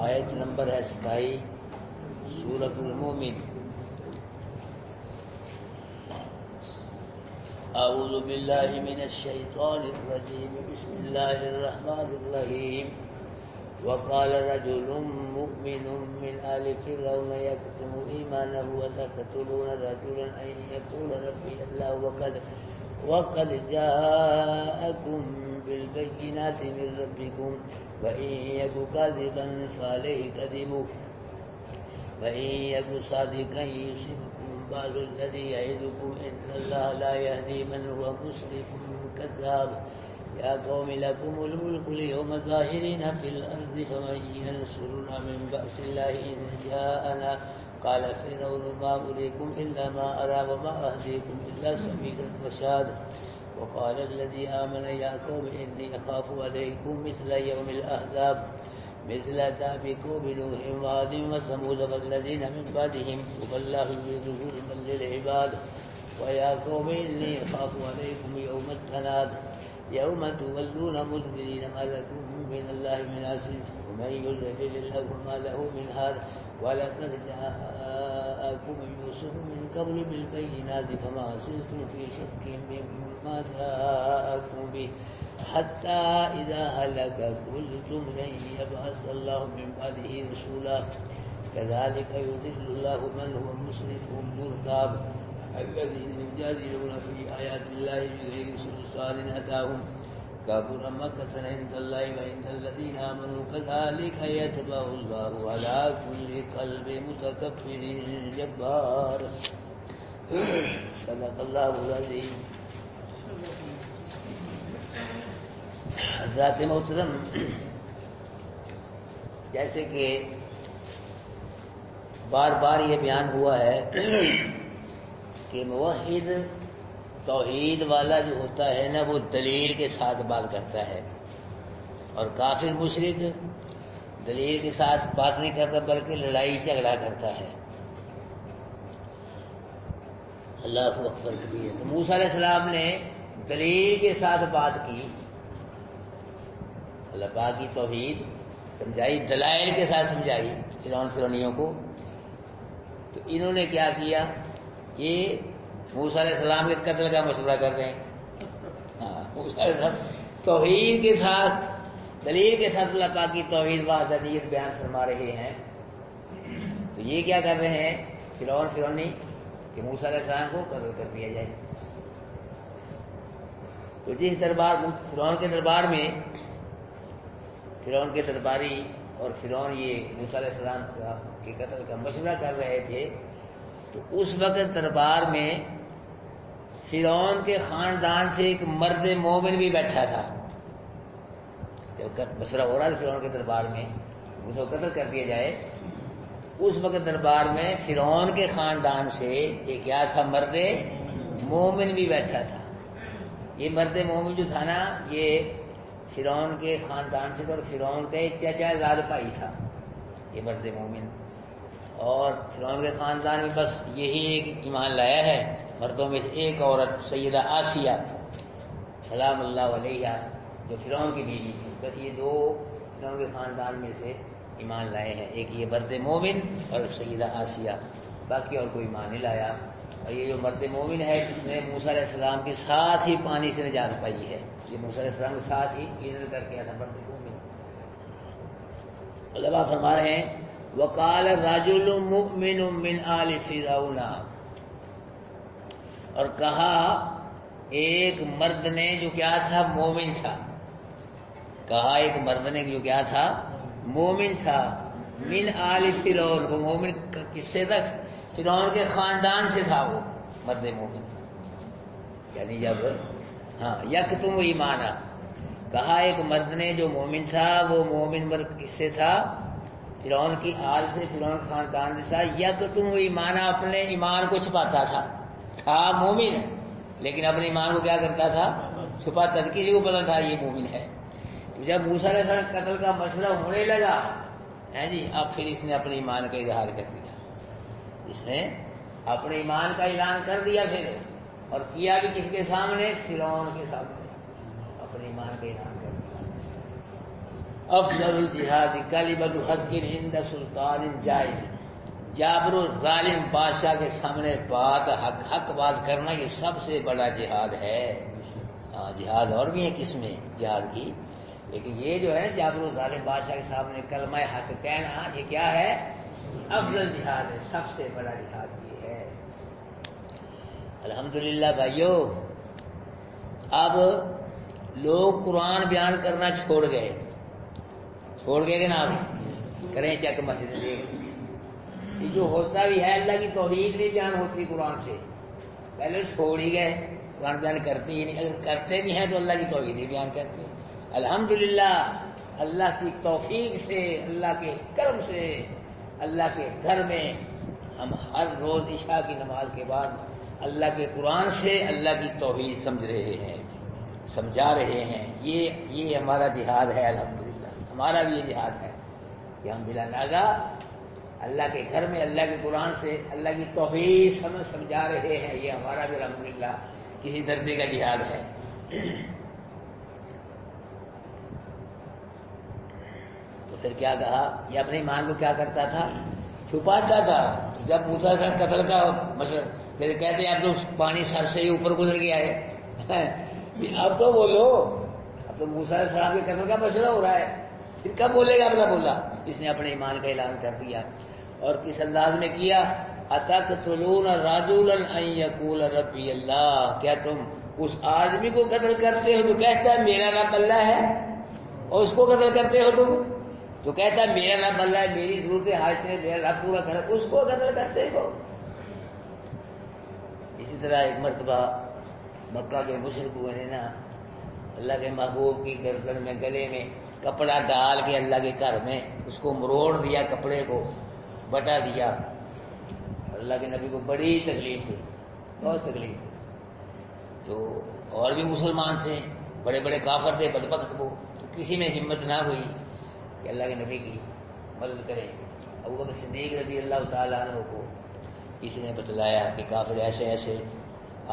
آیت نمبر ہے 27 سورۃ المومن۔ اعوذ باللہ من الشیطان الرجیم، بسم اللہ الرحمن الرحیم۔ وقال رجل مؤمن من آل فرعون يكتم إيمانه وتقتلون رجلا أن يقول ربي الله وقد جاءكم بالبينات من ربكم وإن يك كاذبا فعليه كذبه وإن يك صادقا يصبكم بعض الذي يعدكم إن الله لا يهدي من هو مسرف كذاب يا قوم لكم الملك اليوم ظاهرين في الأرض فمن ينصرنا من بأس الله إن جاءنا قال فرعون ما أريكم إلا ما أرى وما أهديكم إلا سبيل الرشاد وقال الذي آمن يا قوم إني أخاف عليكم مثل يوم الأحزاب مثل دأب قوم نوح وعاد وثمود والذين من بعدهم والله يريد ظلما للعباد ويا قوم إني أخاف عليكم يوم التناد يوم تولون مدبرين ما لكم من الله من عاصم ومن يضلل الله ما له من هاد ولقد جاءكم يوسف من قبل بالبينات فما زلتم في شك مما جاءكم به حتى إذا هلك قلتم لن يبعث الله من بعده رسولا كذلك يضل الله من هو مسرف مرتاب الذين يجادلون في آيات الله بغير سلطان أتاهم كبر مقتا عند الله وعند الذين آمنوا كذلك يتبع الله على كل قلب متكبر جبار صدق الله العظيم۔ حضرات محترم، جیسے کہ بار بار یہ بیان ہوا ہے کہ موحد توحید والا جو ہوتا ہے نا وہ دلیل کے ساتھ بات کرتا ہے، اور کافر مشرک دلیل کے ساتھ بات نہیں کرتا بلکہ لڑائی جھگڑا کرتا ہے۔ اللہ اکبر کبیر۔ تو موسیٰ علیہ السلام نے دلیل کے ساتھ بات کی، اللہ پاک کی توحید سمجھائی، دلائل کے ساتھ سمجھائی فرعونیوں کو۔ تو انہوں نے کیا کیا، یہ موسیٰ علیہ السلام کے قتل کا مشورہ کر رہے ہیں۔ موسیٰ علیہ السلام توحید کے ساتھ دلیل کے ساتھ اللہ پاک کی توحید وحدانیت بیان فرما رہے ہیں، تو یہ کیا کر رہے ہیں فرعونی کہ موسیٰ علیہ السلام کو قتل کر دیا جائے۔ تو جس فرعون کے دربار میں فرعون کے درباری اور فرعون یہ موسیٰ علیہ السلام کے قتل کا مشورہ کر رہے تھے، تو اس وقت دربار میں فرعون کے خاندان سے ایک مرد مومن بھی بیٹھا تھا۔ جب مشورہ ہو رہا تھا فرعون کے دربار میں اس کو قتل کر دیا جائے، اس وقت دربار میں فرعون کے خاندان سے ایک کیا تھا، مرد مومن بھی بیٹھا تھا۔ یہ مرد مومن جو تھا نا، یہ فرعون کے خاندان سے اور فرعون کا ایک چچا زاد بھائی تھا یہ مرد مومن، اور فرعون کے خاندان میں بس یہی ایک ایمان لایا ہے مردوں میں سے ایک عورت سیدہ آسیہ سلام اللہ علیہا جو فرعون کی بیوی تھی، بس یہ دو فرعون کے خاندان میں سے ایمان لائے ہیں، ایک یہ مرد مومن اور سیدہ آسیہ، باقی اور کوئی ایمان نہیں لایا۔ اور یہ جو مرد مومن ہے جس نے موسیٰ علیہ السلام کے ساتھ ہی پانی سے نجات پائی ہے، یہ موسیٰ علیہ السلام کے ساتھ ہی ہجرت کر کے آیا تھا مرد مومن۔ علماء فرما رہے ہیں وقال رجل مؤمن من آل فرعون، اور کہا ایک مرد نے جو کیا تھا، مومن تھا، کہا ایک مرد نے جو کیا تھا، مومن تھا، من آل فرعون، وہ مومن کس سے تک، فرعون کے خاندان سے تھا وہ مرد مومن، یعنی جب یکتم ایمانہ، کہا ایک مرد نے جو مومن تھا وہ مومن مرد کس سے تھا، فرعون کی آل سے، فرعون کے خاندان سے تھا، یکتم ایمانہ، اپنے ایمان کو چھپاتا تھا مومن لیکن اپنے ایمان کو کیا کرتا تھا، چھپاتا تھا، کسی کو پتا تھا یہ مومن ہے۔ تو جب موسیٰ علیہ السلام قتل کا مشورہ ہونے لگا ہے جی، اب پھر اس نے اپنے ایمان کا اظہار کر دیا، اس نے اپنے ایمان کا اعلان کر دیا پھر، اور کیا بھی کس کے سامنے، فرعون کے سامنے اپنے ایمان کا اعلان کر دیا۔ افضل الجہاد کلمۃ حق عند سلطان جائر، جابر و ظالم بادشاہ کے سامنے بات حق بات کرنا یہ سب سے بڑا جہاد ہے۔ ہاں جہاد اور بھی ہے قسمیں جہاد کی، لیکن یہ جو ہے جابر و ظالم بادشاہ کے سامنے کلمہ حق کہنا یہ کیا ہے؟ افضل جہاد ہے، سب سے بڑا جہاد یہ ہے۔ الحمدللہ بھائیو، اب لوگ قرآن بیان کرنا چھوڑ گئے کہ نہ کریں چیک مسجد دیکھ، یہ جو ہوتا بھی ہے اللہ کی توحید نہیں بیان ہوتی قرآن سے، پہلے چھوڑ ہی گئے، قرآن بیان کرتے ہی نہیں، اگر کرتے بھی ہیں تو اللہ کی توحید ہی بیان کرتے ہیں۔ الحمدللہ اللہ کی توفیق سے، اللہ کے کرم سے، اللہ کے گھر میں ہم ہر روز عشاء کی نماز کے بعد اللہ کے قرآن سے اللہ کی توحید سمجھ رہے ہیں، سمجھا رہے ہیں۔ یہ ہمارا جہاد ہے، الحمدللہ ہمارا بھی یہ جہاد ہے کہ ہم بلا ناغہ اللہ کے گھر میں اللہ کے قرآن سے اللہ کی توحید سمجھا رہے ہیں، یہ ہمارا بھی الحمدللہ کسی درجے کا جہاد ہے۔ تو پھر کیا کہا؟ یہ اپنے ایمان کو کیا کرتا تھا؟ چھپاتا تھا۔ جب موسیٰ کا قتل کا مسئلہ پھر کہتے اب تو پانی سر سے ہی اوپر گزر گیا ہے، اب تو بولو، اب تو موسیٰ علیہ السلام کے قتل کا مسئلہ ہو رہا ہے، پھر کب بولے گا؟ اپنا بولا، اس نے اپنے ایمان کا اعلان کر دیا۔ اور کس انداز میں کیا؟ اتقتلون رجلا ان یقول ربی اللہ، کیا تم اس آدمی کو قتل کرتے ہو جو کہتا ہے میرا رب اللہ ہے، اور اس کو قتل کرتے ہو تم جو کہتا ہے میرا رب اللہ ہے، میری ضرورتیں حاجتیں میرا رب پورا کرے، اس کو قتل کرتے ہو۔ اسی طرح ایک مرتبہ مکہ کے مشرکوں نے نا اللہ کے محبوب کی گردن میں گلے میں کپڑا ڈال کے اللہ کے گھر میں اس کو مروڑ دیا، کپڑے کو بٹا دیا، اور اللہ کے نبی کو بڑی تکلیف ہوئی، بہت تکلیف ہوئی۔ تو اور بھی مسلمان تھے، بڑے بڑے کافر تھے بدبخت وہ، تو کسی میں ہمت نہ ہوئی کہ اللہ کے نبی کی مدد کریں۔ ابوبکر صدیق رضی اللہ تعالیٰ عنہ کو کسی نے بتلایا کہ کافر ایسے ایسے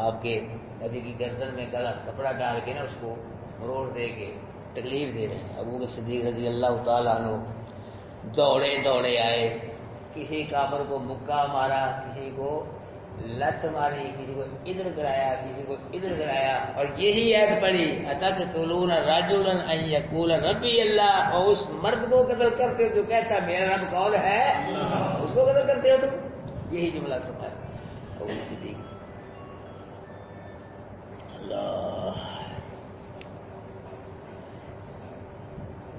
آپ کے نبی کی گردن میں گلا کپڑا ڈال کے نا اس کو مروڑ دے کے تکلیف دے رہے ہیں۔ ابوبکر صدیق رضی اللہ تعالیٰ عنہ دوڑے آئے، کسی کافر کو مکہ مارا، کسی کو لت ماری، کسی کو ادھر گرایا، کسی کو ادھر گرایا، اور یہی عہد پڑی اتقتلون رجلا ان یقول ربی اللہ، اور اس مرد کو قتل کرتے ہو جو کہتا ہے میرا رب کون ہے، اس کو قتل کرتے ہو تم، یہی جملہ فرمایا ابوبکر صدیق۔ اللہ،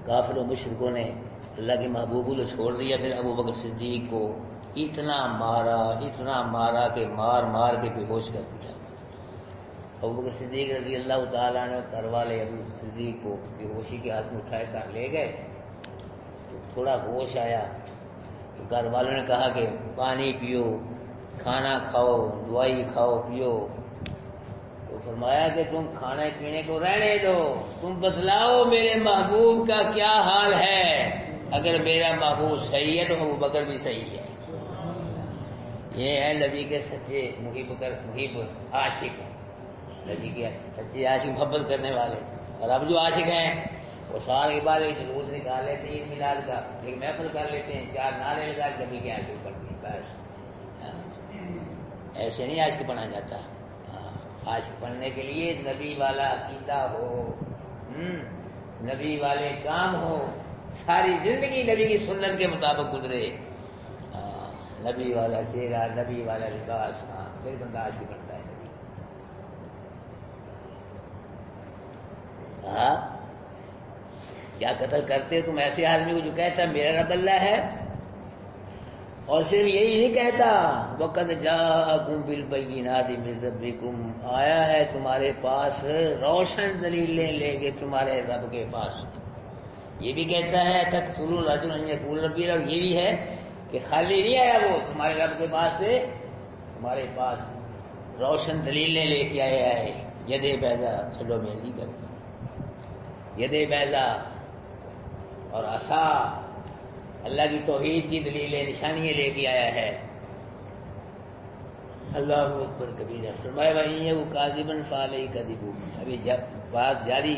کافر و مشرکوں نے اللہ کے محبوب کو چھوڑ دیا، پھر ابوبکر صدیق کو اتنا مارا کہ مار کے بے ہوش کر دیا۔ ابوبکر صدیق رضی اللہ تعالیٰ نے گھر والے ابو صدیق کو بے ہوشی کے ہاتھ میں اٹھائے کر لے گئے، تو تھوڑا ہوش آیا تو گھر والوں نے کہا کہ پانی پیو، کھانا کھاؤ، دوائی کھاؤ، پیو۔ تو فرمایا کہ تم کھانے پینے کو رہنے دو، تم بتلاؤ میرے محبوب کا کیا حال ہے، اگر میرا محبوب صحیح ہے تو ابوبکر بھی صحیح ہے۔ یہ ہے نبی کے سچے محب عاشق، نبی کے سچے عاشق محبت کرنے والے۔ اور اب جو عاشق ہیں وہ سال کے بعد ایک جلوس نکال لیتے ہیں عید میلاد کا، ایک محفل کر لیتے ہیں، 4 نعرے لگا کے نبی کے عاشق پڑھتے ہیں، بس ایسے نہیں عاشق بنا جاتا۔ عاشق بننے کے لیے نبی والا عقیدہ ہو، نبی والے کام ہو، ساری زندگی نبی کی سنت کے مطابق گزرے، نبی والا چہرہ، نبی والا لباس، پھر بندہ عاشق بنتا ہے۔ کیا قتل کرتے تم ایسے آدمی کو جو کہتا ہے میرا رب اللہ ہے، اور صرف یہی نہیں کہتا وَقَدْ جَاءَكُمْ بِالْبَيِّنَاتِ مِنْ رَبِّكُمْ، آیا ہے تمہارے پاس روشن دلیلیں لے کے تمہارے رب کے پاس۔ یہ بھی کہتا ہے تقتلون رجلا ان یقول ربی اللہ، اور یہ بھی ہے کہ خالی نہیں آیا وہ تمہارے رب کے پاس سے، تمہارے پاس روشن دلیلیں لے کے آیا ہے۔ ید بیضا، چلو میں نہیں کرتا، ید بیضا اور عصا، اللہ کی توحید کی دلیلیں نشانیاں لے کے آیا ہے۔ اللہ اکبر کبیرہ۔ فرمایا بھائی وہ کاذبا فعلیہ کذبہ، ابھی بات جاری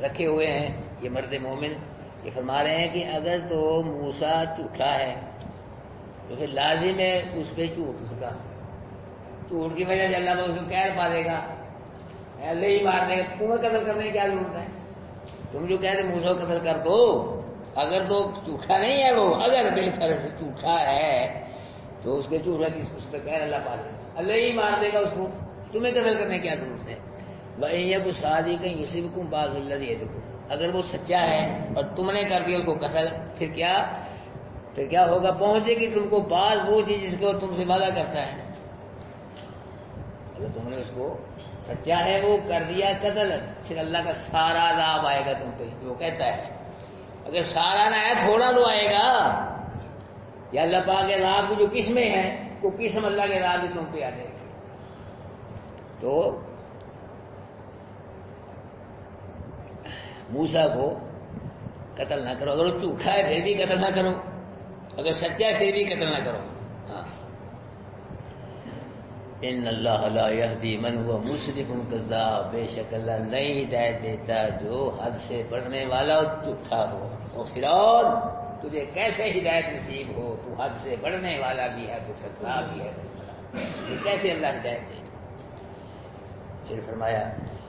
رکھے ہوئے ہیں یہ مرد مومن یہ فرما رہے ہیں کہ اگر تو موسیٰ جھوٹا ہے تو پھر لازم ہے اس پہ جھوٹ، اس کا جھوٹ کی وجہ سے اللہ اس کو قہر پالے گا، اللہ ہی مار دے گا، تمہیں قتل کرنے کی کیا ضرورت ہے؟ تم جو کہتے موسیٰ کو قتل کر دو، اگر تو جھوٹا نہیں ہے وہ، اگر بالفرض جھوٹا ہے تو اس کے جھوٹ اس پہ قہر اللہ پالے گا، اللہ ہی مار دے گا اس کو، تمہیں قتل کرنے کی کیا ضرورت ہے؟ وَإِن يَكُ صَادِقًا يُصِبْكُم بَعْضُ الَّذِي يَعِدُكُم، اگر وہ سچا ہے اور تم نے کر دیا اس کو قتل، پھر کیا ہوگا؟ پہنچے گی تم کو بعض وہ چیز جس کو تم سے وعدہ کرتا ہے۔ اگر تم نے اس کو سچا ہے وہ کر دیا قتل، پھر اللہ کا سارا عذاب آئے گا تم پہ، جو کہتا ہے۔ اگر سارا نہ ہے تھوڑا تو آئے گا، یا اللہ پاک کے عذاب کی جو قسمیں ہیں وہ قسم اللہ کے عذاب بھی تم پہ آ جائے گی۔ تو موسیٰ کو قتل نہ کرو، اگر وہ جھوٹا ہے پھر بھی قتل نہ کرو، اگر سچا ہے پھر بھی قتل نہ کرو۔ ہاں، ان اللہ لا یہدی من هو مسرف کذاب، بے شک اللہ نہیں ہدایت دیتا جو حد سے بڑھنے والا اور جھوٹا ہو۔ اور فرعون تجھے کیسے ہدایت نصیب ہو، تو حد سے بڑھنے والا بھی ہے، تو کذاب بھی ہے، یہ کیسے اللہ ہدایت دے؟ پھر فرمایا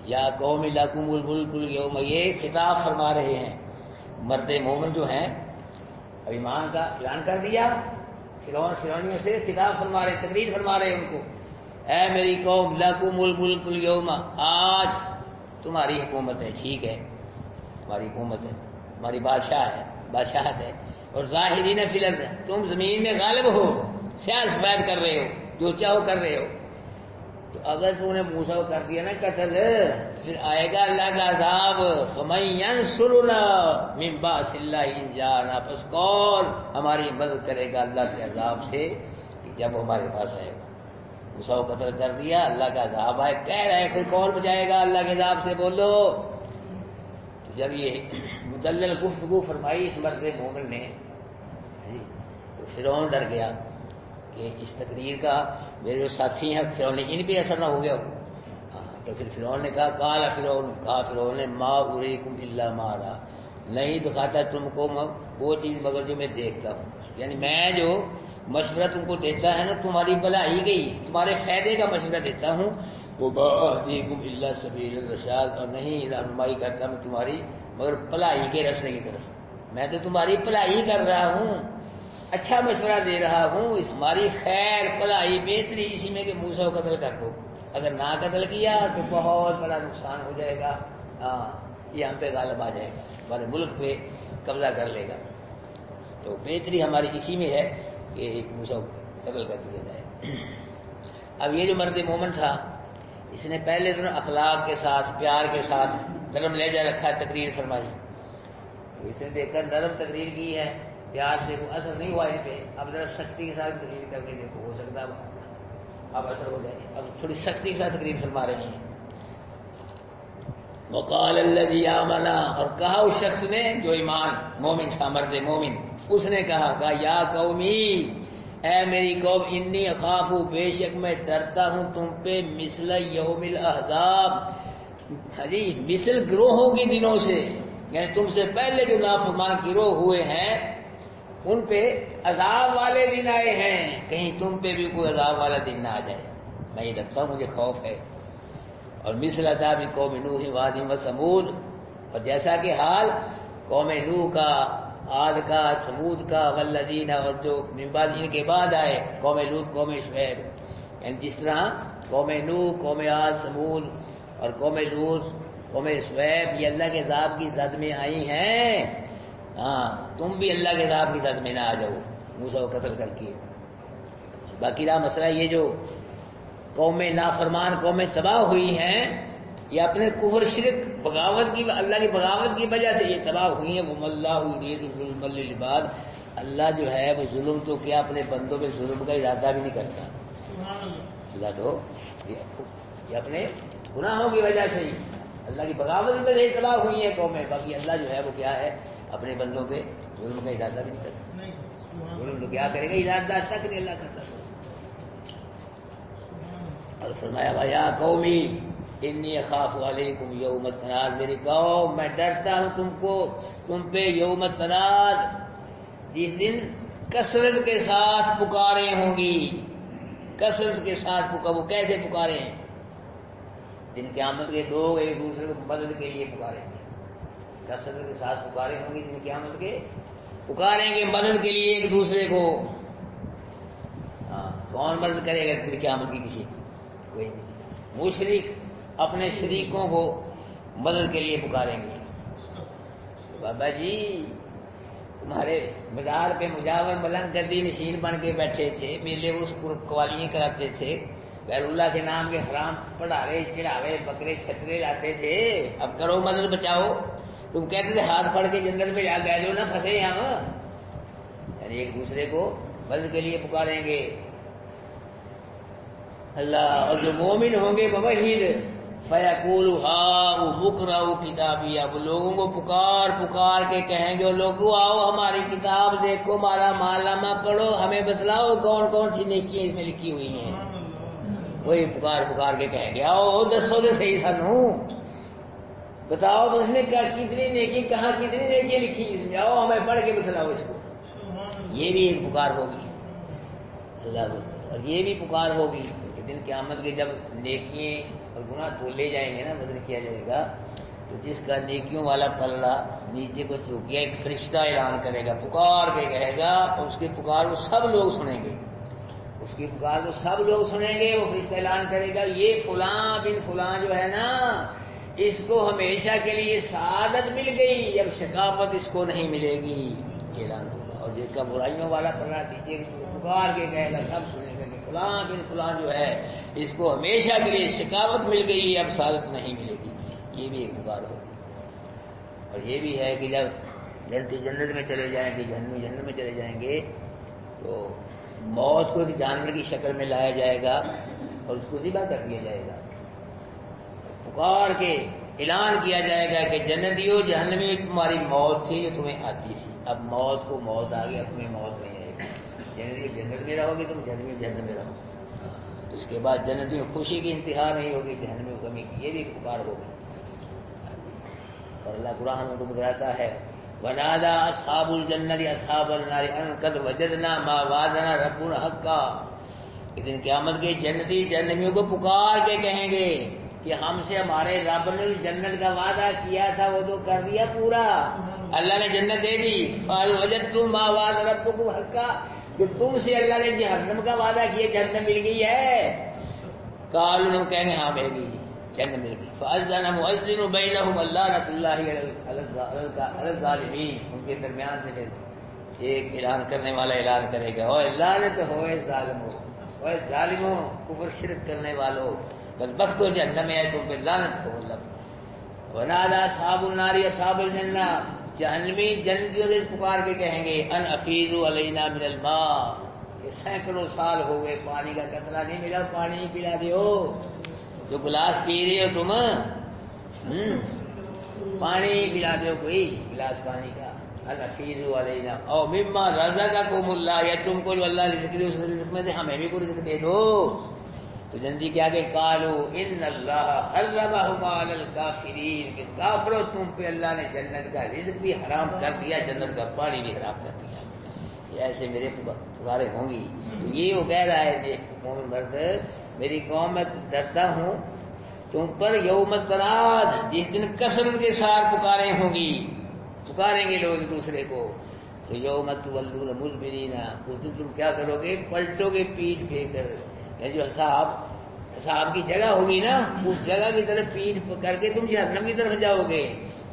یا قوم لکم الملک اليوم، یہ خطاب فرما رہے ہیں مرد مومن جو ہیں، اب ایمان کا اعلان کر دیا، فرعونیوں سے خطاب فرما رہے، تقریر فرما رہے ان کو، اے میری قوم لکم الملک اليوم، آج تمہاری حکومت ہے، ٹھیک ہے تمہاری حکومت ہے، تمہاری بادشاہت ہے، اور ظاہرین فی الارض، تم زمین میں غالب ہو، سیاہ سفید کر رہے ہو، جو چاہو کر رہے ہو۔ تو اگر تو نے موسیٰ کو کر دیا نا قتل، پھر آئے گا اللہ کا عذاب، فَمَن يَنصُرُنَا مِن بَأْسِ اللَّهِ إِن جَاءَنَا، پس کون ہماری مدد کرے گا اللہ کے عذاب سے جب وہ ہمارے پاس آئے گا؟ موسیٰ کو قتل کر دیا، اللہ کا عذاب آئے، کہہ رہے پھر کون بچائے گا اللہ کے عذاب سے؟ بولو۔ تو جب یہ مدلل گفتگو فرمائی اس مرد مومن نے، تو فرعون ڈر گیا کہ اس تقریر کا میرے جو ساتھی ہیں فرعون نے ان پہ اثر نہ ہو گیا ہو۔ تو پھر فرعون نے کہا فرعون نے ما اریکم الا ما ارى، نہیں دکھاتا تم کو وہ چیز مگر جو میں دیکھتا ہوں، یعنی میں جو مشورہ تم کو دیتا ہے نا تمہاری بھلائی گئی، تمہارے فائدے کا مشورہ دیتا ہوں، وہ اهدیکم الا سبیل الرشاد، اور نہیں رہنمائی کرتا میں تمہاری مگر بھلائی کے راستے کی طرف، میں تو تمہاری بھلائی کر رہا ہوں، اچھا مشورہ دے رہا ہوں، ہماری خیر بھلائی بہتری اسی میں کہ موسیٰ کو قتل کر دو، اگر نہ قتل کیا تو بہت بڑا نقصان ہو جائے گا، یہ ہم پہ غالب آ جائے گا، ہمارے ملک پہ قبضہ کر لے گا، تو بہتری ہماری اسی میں ہے کہ ایک موسیٰ کو قتل کر دیا جائے۔ اب یہ جو مرد مومن تھا اس نے پہلے دن اخلاق کے ساتھ پیار کے ساتھ نرم لہجہ رکھا، تقریر فرمائی، تو اس نے دیکھ کر نرم تقریر کی ہے، پیار سے کوئی اثر نہیں ہوا ان پہ، اب ذرا سختی کے ساتھ تقریر کر کے دیکھو، ہو سکتا ہے اب اثر ہو جائے، اب تھوڑی سختی کے ساتھ تقریر فرما رہے ہیں۔ وقال الذی آمن، اور کہا اس شخص نے جو ایمان مومن تھا، مرد مومن، اس نے کہا یا قومی، اے میری قوم، انی اخاف، بے شک میں ڈرتا ہوں تم پہ، مثل یوم الاحزاب، جی مثل گروہوں کے دنوں سے، یعنی تم سے پہلے جو نافرمان گروہ ہوئے ہیں ان پہ عذاب والے دن آئے ہیں، کہیں تم پہ بھی کوئی عذاب والا دن نہ آ جائے، میں یہ ڈرتا ہوں، مجھے خوف ہے۔ اور مثل عذاب قوم نوح وعاد و ثمود، اور جیسا کہ حال قوم نوح کا، عاد کا، ثمود کا، والذین، اور جو من بعد ان کے بعد آئے، قوم لوط، قوم شعیب، یعنی جس طرح قوم نوح، قوم عاد، ثمود اور قوم لوط، قوم شعیب یہ اللہ کے عذاب کی زد میں آئی ہیں، تم بھی اللہ کے عذاب کی زد میں نہ آ جاؤ موسیٰ کو قتل کر کے۔ باقی رہا مسئلہ یہ جو قوم نافرمان قومیں تباہ ہوئی ہیں، یہ اپنے کفر شرک بغاوت کی، اللہ کی بغاوت کی وجہ سے یہ تباہ ہوئی ہیں۔ وَمَا اللَّهُ يُرِيدُ ظُلْمًا لِلْعِبَادِ، اللہ جو ہے وہ ظلم تو کیا اپنے بندوں پہ ظلم کا ارادہ بھی نہیں کرتا، اللہ تو یہ اپنے گناہوں کی وجہ سے ہی، اللہ کی بغاوت کی وجہ سے تباہ ہوئی ہیں قومیں، باقی اللہ جو ہے وہ کیا ہے اپنے بندوں پہ ظلم کا ارادہ بھی نہیں کرتا، ظلم تو کیا کرے گا، ارادہ تک نہیں اللہ کرتا۔ اور فرمایا یا قومی، انی اخاف علیکم یوم التناد، میری قوم میں ڈرتا ہوں تم پہ یوم التناد، جس دن کثرت کے ساتھ پکاریں ہوں گی، کثرت کے ساتھ وہ کیسے پکارے ہیں؟ دن قیامت کے لوگ ایک دوسرے کو مدد کے لیے پکاریں گے، کثرت کے ساتھ پکارے ہوں گے دن قیامت کے، پکاریں گے مدد کے لیے ایک دوسرے کو۔ کون مدد کرے گا دن قیامت کی کسی کی؟ کوئی نہیں۔ مشرک اپنے شریکوں کو مدد کے لیے پکاریں گے، بابا جی تمہارے مزار پہ مجاور ملنگ گدی نشین بن کے بیٹھے تھے، میلے اس قوالیاں کراتے تھے، غیر اللہ کے نام کے حرام پڑھاوے چڑھاوے بکرے چھترے لاتے تھے، اب کرو مدد بچاؤ۔ تم کہتے تھے ہاتھ پڑھ کے جنت میں جا بیٹھو نہ پھنسے ہم، یعنی ایک دوسرے کو مدد کے لیے پکاریں گے اللہ۔ اور جو مومن ہوں گے موحد فیقول ہاؤ اقرؤ کتابی، اب لوگوں کو پکار پکار کے کہیں گے لوگوں آؤ ہماری کتاب دیکھو، ہمارا مالامہ پڑھو، ہمیں بتلاؤ کون کون سی نیکیاں اس میں لکھی ہوئی ہیں۔ وہی پکار پکار کے کہیں گے آؤ دسو تو صحیح سانو، بتاؤ اس نے کتنی نیکی کہاں کتنی نیکیاں لکھی اس میں، آؤ ہمیں پڑھ کے بتلاؤ اس کو۔ یہ بھی ایک پکار ہوگی اللہ، اور یہ بھی پکار ہوگی کہ دن قیامت کے جب نیکیاں اور گناہ تولے جائیں گے نا، وزن کیا جائے گا، تو جس کا نیکیوں والا پلڑا نیچے کو چوک گیا، ایک فرشتہ اعلان کرے گا، پکار کے کہے گا، اور اس کی پکار کو سب لوگ سنیں گے، اس کی پکار کو سب لوگ سنیں گے۔ وہ فرشتہ اعلان کرے گا یہ فلاں بن فلاں جو ہے نا، اس کو ہمیشہ کے لیے سعادت مل گئی، اب شقاوت اس کو نہیں ملے گی، اعلان ہوگا۔ اور جس کا برائیوں والا پلڑا نیچے پکار کے کہے گا، سب سنیں گے کہ فلاں بن فلاں جو ہے اس کو ہمیشہ کے لیے شقاوت مل گئی، اب سعادت نہیں ملے گی۔ یہ بھی ایک پکار ہوگی۔ اور یہ بھی ہے کہ جب جنتی جنت میں چلے جائیں گے، جہنم میں چلے جائیں گے، تو موت کو ایک جانور کی شکل میں لایا جائے گا اور اس کو ذبح کر دیا جائے گا، پکار کے اعلان کیا جائے گا کہ جنتیوں جہنمیوں تمہاری موت تھی جو تمہیں آتی تھی، اب موت کو موت آ گئی، اب تمہیں موت نہیں آئے گی، جنتی جنت میں رہو گے، تم جہنم میں رہو گے، تو اس کے بعد جنتیوں خوشی کی انتہا نہیں ہوگی، جہنمیوں کمی کی، یہ بھی پکار ہوگی۔ اور اللہ قرآن میں کو بتاتا ہے وَنَادَى أَصْحَابُ الْجَنَّةِ أَصْحَابَ النَّارِ أَن قَدْ وَجَدْنَا مَا وَعَدَنَا رَبُّنَا حَقًّا، کہ دن قیامت کے جنتی جہنمیوں کو پکار کے کہیں گے کہ ہم سے ہمارے رب نے جنت کا وعدہ کیا تھا وہ تو کر دیا پورا، اللہ نے جنت دے دی، فَهَلْ وَجَدْتُم مَّا وَعَدَ رَبُّكُمْ حَقًّا، کہ تم سے اللہ نے جہنم کا وعدہ کیا جہنم مل گئی ہے؟ قالوا کہیں گے ہاں مل گئی، جنت مل گئی۔ فَأَذَّنَ مُؤَذِّنٌ بَيْنَهُمْ اللَّعْنَةُ اللَّهِ عَلَى الظَّالِمِينَ، ان کے درمیان سے پھر ایک اعلان کرنے والا اعلان کرے گا اوے لعنت ہوئے ظالمو، اوے ظالمو، کفر شرک کرنے والو، بدبختو جہنم میں ہے تم پہ لعنت ہو اللہ۔ وَنَادَى أَصْحَابُ النَّارِ أَصْحَابَ الْجَنَّةِ، جہنمی جنتیوں سے پکار کے کہیں گے ان افیضوا علینا من الماء، کہ سینکڑوں سال ہو گئے پانی کا قطرہ نہیں ملا، پانی ہی پلا دیو، جو گلاس پی رہے ہو تم، پانی ہی پلا دو، کوئی گلاس پانی کا، ان افیضوا علینا او مما رزقکم اللہ، یا تم کو جو اللہ رزق دے اس رزق میں سے ہمیں بھی کوئی رزق دے دو۔ تو جنتی کیا کہ قالوا ان اللہ حرمہما علی الکافرین، کہ کافروں تم پہ اللہ نے جنت کا رزق بھی حرام کر دیا، جنت کا پانی بھی حرام کر دیا، یہ ایسے میرے پکارے ہوں گی۔ تو یہ وہ کہہ رہا ہے مومن مرد، میری قوم میں ڈرتا ہوں تم پر یوم التناد، جس دن کثرت کے ساتھ پکارے ہوں گی، پکاریں گے لوگ ایک دوسرے کو، تو یوم تولون مدبرین، اس دن تم کیا کرو گے؟ پلٹو گے پیٹھ پھیر کر، جو حساب کی جگہ ہوگی نا، اس جگہ کی طرف پیٹھ کر کے تم جہنم کی طرف جاؤ گے،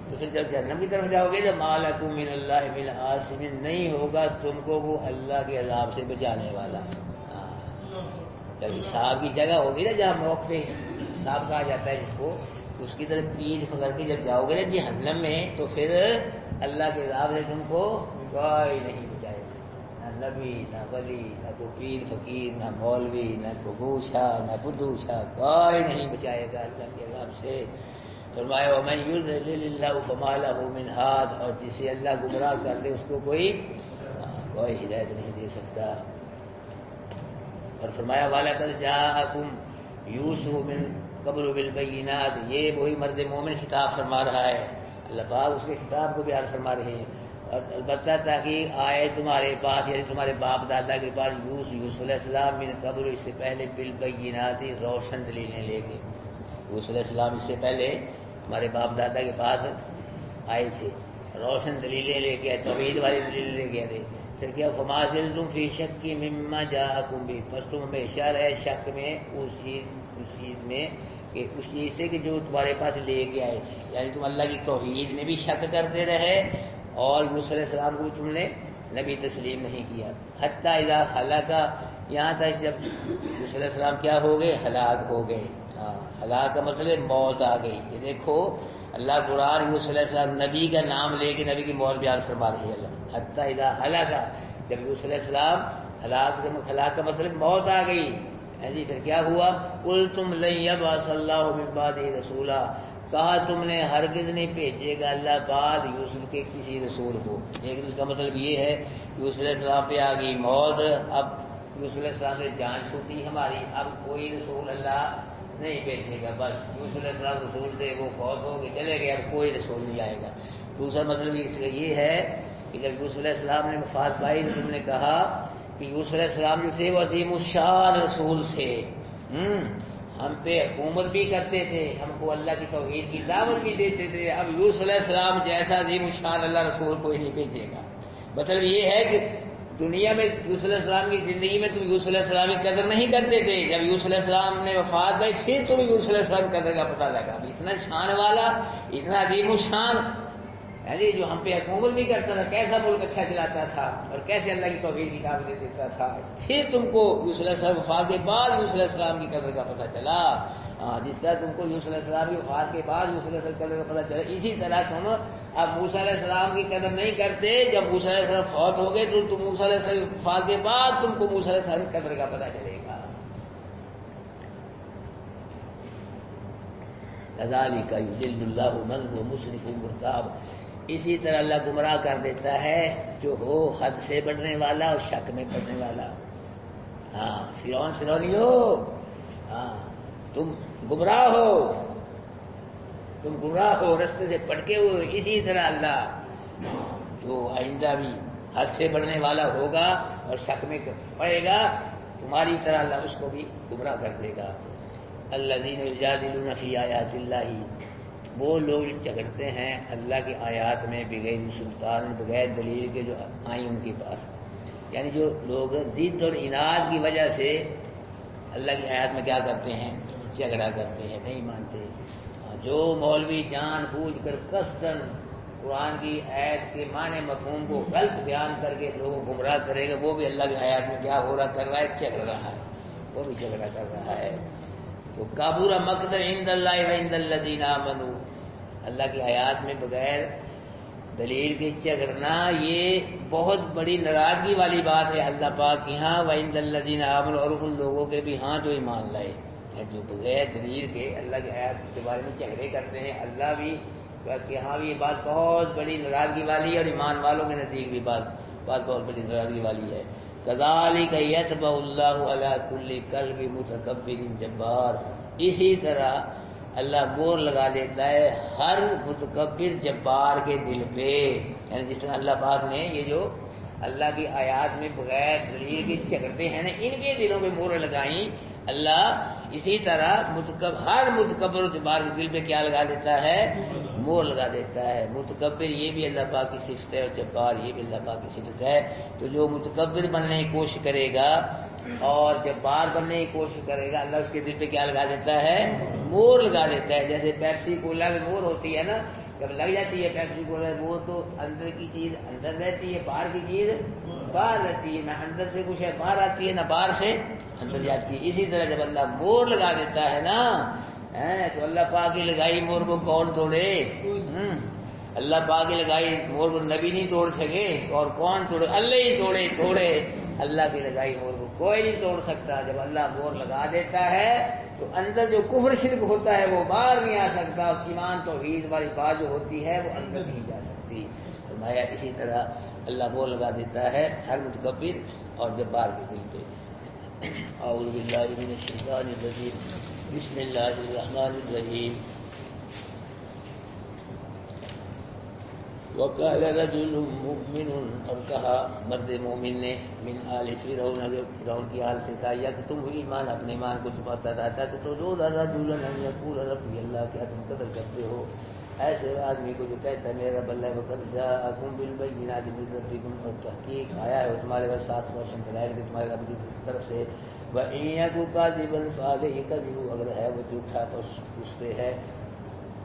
تو پھر جب جہنم کی طرف جاؤ گے تو ما لکم من اللہ من عاصم، نہیں ہوگا تم کو وہ اللہ کے عذاب سے بچانے والا۔ جب حساب کی جگہ ہوگی نا، جہاں موقع حساب کہا جاتا ہے جس کو، اس کی طرف پیٹھ پکڑ کے جب جاؤ گے نا جہنم میں، تو پھر اللہ کے عذاب سے تم کو کوئی نہیں بچائے گا، نہ نبی نہ ولی نہ کوئی پیر فقیر نہ مولوی نہ کوئی گوشا نہ بدوشا، کوئی نہیں بچائے گا اللہ کے عذاب سے۔ فرمایا وَمَن يُضْلِلِ اللَّهُ فَمَا لَهُ مِنْ هَادٍ، اور جسے اللہ گمراہ کر دے اس کو کوئی ہدایت نہیں دے سکتا۔ اور فرمایا وَلَقَدْ جَاءَكُمْ یوسف من قبل بالبینات، یہ وہی مرد مومن خطاب فرما رہا ہے، اللہ پاک اس کے خطاب کو بیان فرما رہے ہیں۔ اور البتہ تاکہ آئے تمہارے پاس، یعنی تمہارے باپ دادا کے پاس، یوسف علیہ السلام من قبل، اس سے پہلے بالبینات، روشن دلیلیں لے کے۔ یوسف علیہ السلام اس سے پہلے ہمارے باپ دادا کے پاس آئے تھے، روشن دلیلیں لے کے آئے، توحید والی دلیلیں لے کے آئے تھے۔ پھر کیا فما زلتم فی شک مما جاءکم بہ، بس تم ہمیشہ رہے شک میں اس چیز میں کہ اس چیز سے کہ جو تمہارے پاس لے کے آئے تھے، یعنی تم اللہ کی توحید میں بھی شک کرتے رہے اور یوسف علیہ السلام کو بھی تم نے نبی تسلیم نہیں کیا۔ حتیٰ اذا ہلاک، یہاں تک جب یوسف علیہ السلام کیا ہو گئے؟ ہلاک ہو گئے۔ ہلاک کا مطلب موت آ گئی۔ یہ دیکھو اللہ قرآن یوسف علیہ السلام نبی کا نام لے کے نبی کی موت بیان فرما رہی ہے اللہ۔ حتیٰ اذا ہلاک، جب یوسف علیہ السلام ہلاک کا مطلب موت آ گئی، جی پھر کیا ہوا؟ قلتم لن یبعث اللہ من بعدہ رسولا، کہا تم نے ہرگز نہیں بھیجے گا اللہ بعد یوسف کے کسی رسول کو۔ لیکن اس کا مطلب یہ ہے یوسف علیہ السلام پہ آ گئی موت، اب یوسف علیہ السلام سے جان چھوٹی ہماری، اب کوئی رسول اللہ نہیں بھیجے گا، بس یوسف علیہ السلام رسول تھے وہ فوت ہو گئے چلے گئے، اب کوئی رسول نہیں آئے گا۔ دوسرا مطلب اس کا یہ ہے کہ جب یوسف علیہ السلام نے وفات پائی تو تم نے کہا کہ یوسف علیہ السلام جو تھے وہ عظیم الشان رسول تھے، ہم پہ حکومت بھی کرتے تھے، ہم کو اللہ کی توحید کی دعوت بھی دیتے تھے، اب یوسف علیہ السلام جیسا عظیم الشان اللہ رسول کوئی نہیں بھیجے گا۔ مطلب یہ ہے کہ دنیا میں یوسف علیہ السلام کی زندگی میں تم یوسف علیہ السلام کی قدر نہیں کرتے تھے، جب یوسف علیہ السلام نے وفات پائی پھر تمہیں یوسف علیہ السلام کی قدر کا پتہ لگا، اتنا شان والا، اتنا عظیم الشان، یعنی جو ہم پہ حکومت بھی کرتا تھا، کیسا ملک اچھا چلاتا تھا اور کیسے اللہ کی توحید کی دعوتیں دیتا تھا، پھر تم کو یوسف علیہ السلام وفات کے بعد یوسف علیہ السلام کی قدر کا پتہ چلا۔ جس طرح تم کو یوسف علیہ السلام کی وفات کے بعد یوسف علیہ السلام کی قدر کا پتہ چلا، اسی طرح تم اب موسیٰ علیہ السلام کی قدر نہیں کرتے، جب موسیٰ علیہ السلام فوت ہو گئے تو تم موسیٰ علیہ السلام کی وفات کے بعد تم کو موسیٰ علیہ السلام کی قدر کا پتہ چلے گا۔ کذالک یضل اللہ من هو مسرف مرتاب، اسی طرح اللہ گمراہ کر دیتا ہے جو ہو حد سے بڑھنے والا اور شک میں پڑنے والا۔ فرعونی ہو، تم گمراہ ہو، رستے سے پٹکے ہوئے، اسی طرح اللہ جو آئندہ بھی حد سے بڑھنے والا ہوگا اور شک میں پڑے گا تمہاری طرح اللہ اس کو بھی گمراہ کر دے گا۔ الذین یجادلون فی آیات اللہ، وہ لوگ جھگڑتے ہیں اللہ کی آیات میں بغیر سلطان، بغیر دلیل کے جو آئیں ان کے پاس، یعنی جو لوگ ضد اور اناد کی وجہ سے اللہ کی آیات میں کیا کرتے ہیں؟ جھگڑا کرتے ہیں، نہیں مانتے۔ جو مولوی جان بوجھ کر قصداً قرآن کی آیت کے معنی مفہوم کو غلط بیان کر کے لوگوں کو گمراہ کرے گا، وہ بھی اللہ کی آیات میں کیا ہو رہا کر رہا ہے؟ جھگڑ رہا ہے، وہ بھی جھگڑا کر رہا ہے۔ تو کابور مقدر عند اللہ و عند الذین آمنوا، اللہ کی آیات میں بغیر دلیل کے جھگڑنا یہ بہت بڑی ناراضگی والی بات ہے اللہ پاک کی ہاں، و عند الذین آمنوا، اور ان لوگوں کے بھی ہاں جو ایمان لائے، جو بغیر دلیل کے اللہ کی آیات کے بارے میں جھگڑے کرتے ہیں، اللہ بھی کہ ہاں یہ بات بہت بڑی ناراضگی والی ہے، اور ایمان والوں کے نزدیک بھی بات بہت بڑی ناراضگی والی ہے۔ کذالک یطبع اللہ علی کل قلب متکبر جبار، اسی طرح اللہ مور لگا دیتا ہے ہر متکبر جبار کے دل پہ، یعنی جس طرح اللہ پاک نے یہ جو اللہ کی آیات میں بغیر دلیل کے جھگڑتے ہیں نا، ان کے دلوں پہ مور لگائیں، اللہ اسی طرح ہر متکبر و جبار کے دل پہ کیا لگا دیتا ہے؟ مور لگا دیتا ہے۔ متکبر یہ بھی اللہ پاک کی صفت ہے اور جبار یہ بھی اللہ پاک کی صفت ہے۔ تو جو متکبر بننے کی کوشش کرے گا اور جبار بننے کی کوشش کرے گا، اللہ اس کے دل پہ کیا لگا دیتا ہے؟ مور لگا دیتا ہے۔ جیسے پیپسی کولا میں مور ہوتی ہے نا، جب لگ جاتی ہے پیپسی کولا وہ تو اندر کی چیز اندر رہتی ہے، باہر کی چیز باہر رہتی ہے، نہ اندر سے کچھ ہے باہر آتی ہے، نہ باہر سے اندر جاتی ہے۔ اسی طرح جب اللہ مور لگا دیتا ہے نا، تو اللہ پاک کی لگائی مور کو کون توڑے؟ اللہ پاک کی لگائی مور کو نبی نہیں توڑ سکے اور کون توڑے؟ اللہ ہی توڑے اللہ کی لگائی مور کو کوئی نہیں توڑ سکتا۔ جب اللہ مور لگا دیتا ہے تو اندر جو کفر شرک ہوتا ہے وہ باہر نہیں آ سکتا، ایمان توحید والی بات جو ہوتی ہے وہ اندر نہیں جا سکتی۔ فرمایا اسی طرح اللہ مور لگا دیتا ہے ہر متکبر اور جبار کے دل پہ۔ اعوذ باللہ من الشیطان الرجیم بسم اللہ الرحمن الرحیم وقال رجل مؤمن، اور کہا مرد مومن نے، من آل فرعون، جو فرعون کی حال سے تھا، یکتم ایمان، اپنے ایمان کو چھپاتا تھا، تقتلون رجلا ان یقول ربی اللہ، کیا تم قتل کرتے ہو ایسے آدمی کو جو کہتا ہے میرا رب اللہ، وقد جاءکم بالبینات من ربکم، اور تحقیق آیا ہے تمہارے پاس ساتھ روشن دلائل کے تمہارے رب کی طرف سے، وَإِن یَکُ کاذبا فعلیہ کذب، اگر ہے وہ جھوٹا تو اس پہ ہے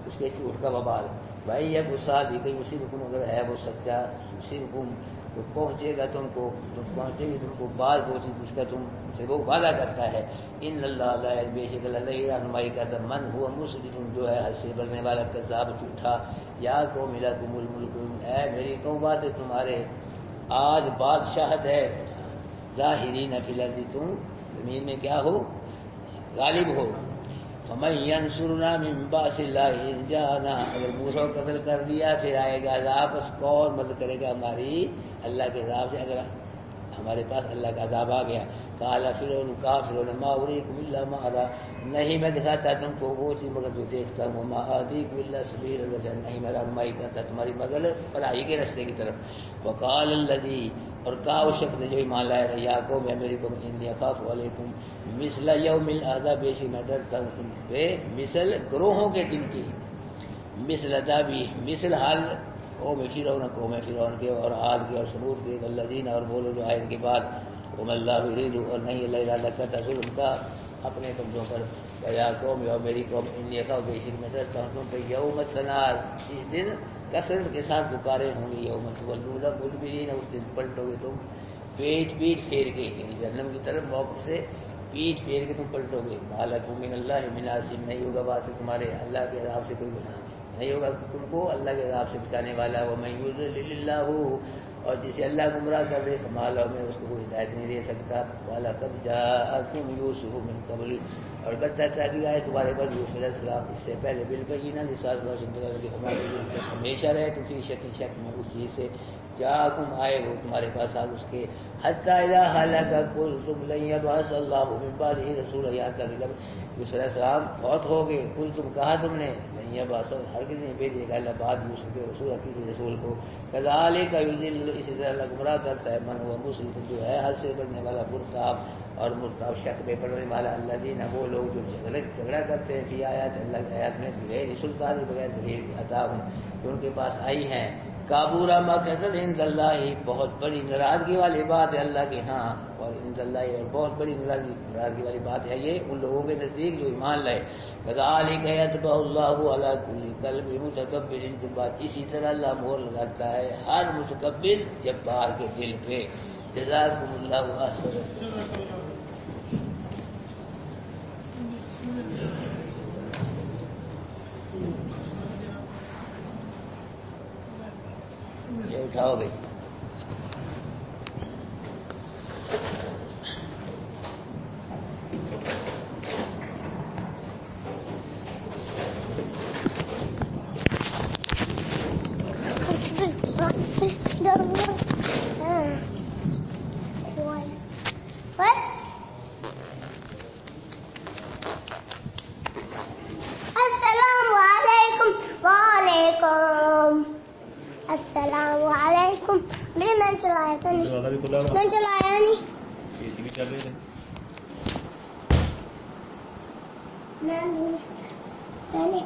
اس کے جھوٹ کا وبال، بھائی یہ غصہ دی گئی مصیبکم، اگر ہے وہ سچا مصیبکم تو پہنچے گا تم کو، پہنچے گی تم کو بعض وہ چیز جس کا تم سے وہ وعدہ کرتا ہے، ان اللہ لا یہدی، بے شک اللہ نہیں رہنمائی کرتا، من ہوا مسرف، جو ہے حد سے بڑھنے والا کذاب جھوٹا، یا قوم لکم الملک، اے میری قوم بات ہے تمہارے آج بادشاہت ہے، ظاہرین فی الارض، تم زمین میں کیا ہو غالب ہو، فمن ینصرنا من باس اللہ ان جانا، اگر موسیٰ کو قتل کر دیا پھر آئے گا عذاب، بس کون مدد کرے گا ہماری اللہ کے عذاب سے، اگر ہمارے پاس اللہ کا عذاب آ گیا، قال فرعون، کہا فرعون، ما اریکم الا ما ارى، نہیں میں دکھاتا تم کو وہ چیز مگر جو دیکھتا ہوں، وما اهدیکم الا سبیل الرشاد، نہیں میں رہنمائی کرتا تمہاری مگر بھلائی کے راستے کی طرف، وقال الذی، اور کہا اس شخص نے جو ایمان لایا ہے، یا قوم، ہے میری قوم، انی اخاف علیکم مثل یوم الاحزاب، بے شک میں ڈرتا ہوں تم پہ مثل گروہوں کے دن کی، مثل دابی، مثل حال قوم فرعون کے اور عاد کے اور ثمود کے، والذین، اور بولو جو آئے ان کے بعد، وما اللہ یرید، اور نہیں اللہ ارادہ کرتا ظلم کا اپنے بندوں پر، یا قوم، یا میری قوم، انی اخاف، بے شک میں ڈرتا ہوں تم پہ یوم التناد، اس دن کثرت کے ساتھ پکارے ہوں گے، یوم تولون مدبرین، اس دن پلٹو گے تم پیٹ پھیر کے، جہنم کی طرف موقف سے پیٹ پھیر کے تم پلٹو گے، مالکم من اللہ من عاصم، نہیں ہوگا واسطے تمہارے اللہ کے عذاب سے کوئی نہیں ہوگا تم کو اللہ کے عذاب سے بچانے والا، ومن یضلل اللہ، اور جسے اللہ گمراہ کر دے فما لہ من، اس کو کوئی ہدایت نہیں دے سکتا، وَلَقَدْ جَاءَكُمْ يُوسُفُ مِن قَبْلِ، اور بتا تحقیق آئے تمہارے پاس یوسف علیہ السلام اس سے پہلے بالبینات، لساز روشن دلائل کے، ہمارے ہمیشہ رہے تو فی شک میں اس چیز سے، جاءکم، آئے وہ تمہارے پاس آپ اس کے، حتی اذا ہلک قلتم لن یبعث اللہ من بعدہ رسولا، یہاں تک جب یوسف علیہ السلام فوت ہو گئے، قلتم، کہا تم نے، لن یبعث، ہرگز نہیں بھیجے گا اللہ بعد یوسف کے رسول، کسی رسول کو، کذالک یضل، اسی طرح اللہ گمراہ کرتا ہے، من ہوا مسرف، جو ہے حد سے بڑھنے والا، مرتاب، اور مرتاب شک میں پڑنے والا، الذین، وہ لوگ جو جھگڑا کرتے ہیں فی آیات اللہ کی آیات میں، بغیر سلطان، بغیر دلیل کے، عطاہم، جو ان کے پاس آئی ہیں، کابورا مقتل عند اللہ، بہت بڑی ناراضگی والی بات ہے اللہ کے ہاں، اور عند اللہ، اور بہت بڑی ناراضگی والی بات ہے یہ ان لوگوں کے نزدیک جو ایمان لائے، کذالک یطبع اللہ علی کل قلب متکبر جبار، اسی طرح اللہ مہر لگاتا ہے ہر متکبر جبار کے دل پہ، جزاکم اللہ احسن۔ یہ اٹھاؤ بھائی، السلام علیکم، میں چلایا تھا نہیں، میں چلایا نہیں، میں